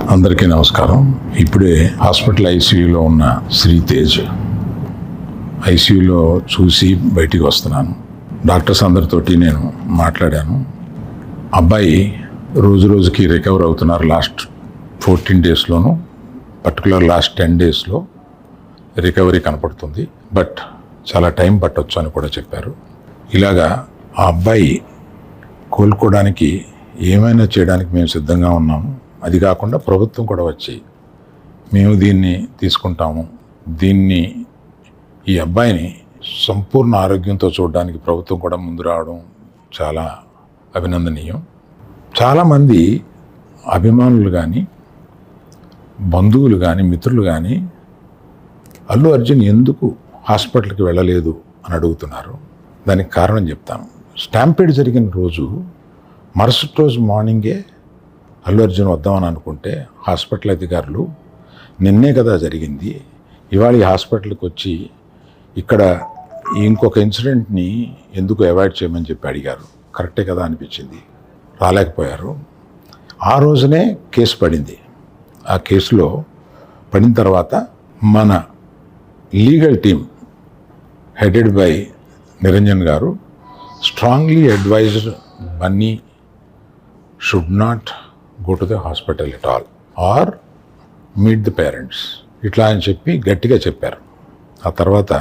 అందరికీ నమస్కారం. ఇప్పుడే హాస్పిటల్ ఐసీయూలో ఉన్న శ్రీతేజ్ ఐసీయూలో చూసి బయటికి వస్తున్నాను. డాక్టర్స్ అందరితోటి నేను మాట్లాడాను. అబ్బాయి రోజు రోజుకి రికవర్ అవుతున్నారు. లాస్ట్ 14 డేస్లోనూ, పర్టికులర్ లాస్ట్ 10 డేస్లో రికవరీ కనపడుతుంది. బట్ చాలా టైం పట్టొచ్చు అని కూడా చెప్పారు. ఇలాగా ఆ అబ్బాయి కోలుకోవడానికి ఏమైనా చేయడానికి మేము సిద్ధంగా ఉన్నాము. అది కాకుండా ప్రభుత్వం కూడా వచ్చి మేము దీన్ని తీసుకుంటాము, ఈ అబ్బాయిని సంపూర్ణ ఆరోగ్యంతో చూడడానికి ప్రభుత్వం కూడా ముందు రావడం చాలా అభినందనీయం. చాలామంది అభిమానులు కానీ, బంధువులు కానీ, మిత్రులు కానీ అల్లు అర్జున్ ఎందుకు హాస్పిటల్కి వెళ్ళలేదు అని అడుగుతున్నారు. దానికి కారణం చెప్తాను. స్టాంపీడ్ జరిగిన రోజు మరుసటి రోజు మార్నింగే అల్లు అర్జున్ వద్దామని అనుకుంటే హాస్పిటల్ అధికారులు నిన్నే కదా జరిగింది, ఇవాళ ఈ హాస్పిటల్కి వచ్చి ఇక్కడ ఇంకొక ఇన్సిడెంట్ని ఎందుకు అవాయిడ్ చేయమని చెప్పి అడిగారు. కరెక్టే కదా అనిపించింది. రాలేకపోయారు. ఆ రోజునే కేసు పడింది. ఆ కేసులో పడిన తర్వాత మన legal team headed by Niranjan గారు strongly advised Bunny should not go to the hospital at all or meet the parents, ఇట్లా అని చెప్పి గట్టిగా చెప్పారు. ఆ తర్వాత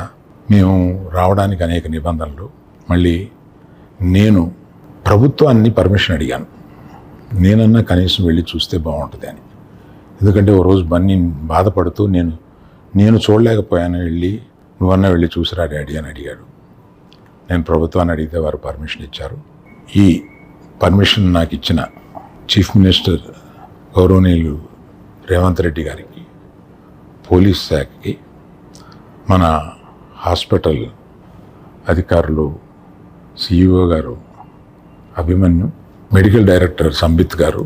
మేము రావడానికి అనేక నిబంధనలు, మళ్ళీ నేను ప్రభుత్వాన్ని పర్మిషన్ అడిగాను. నేనన్నా కనీసం వెళ్ళి చూస్తే బాగుంటుంది అని. ఎందుకంటే ఓ రోజు బన్నీ బాధపడుతూ నేను చూడలేకపోయాను, నువ్వన్నా వెళ్ళి చూసిరా డాడీ అని అడిగాడు. నేను ప్రభుత్వాన్ని అడిగితే వారు పర్మిషన్ ఇచ్చారు. ఈ పర్మిషన్ నాకు ఇచ్చిన చీఫ్ మినిస్టర్ గౌరవనీయులు రేవంత్ రెడ్డి గారికి, పోలీస్ శాఖకి, మన హాస్పిటల్ అధికారులు, సిఇఓ గారు అభిమన్యు, మెడికల్ డైరెక్టర్ సంబిత్ గారు,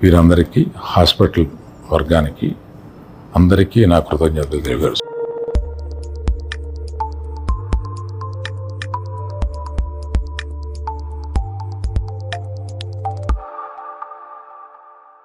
వీరందరికీ, హాస్పిటల్ వర్గానికి అందరికీ నా కృతజ్ఞతలు తెలియజేస్తున్నాను.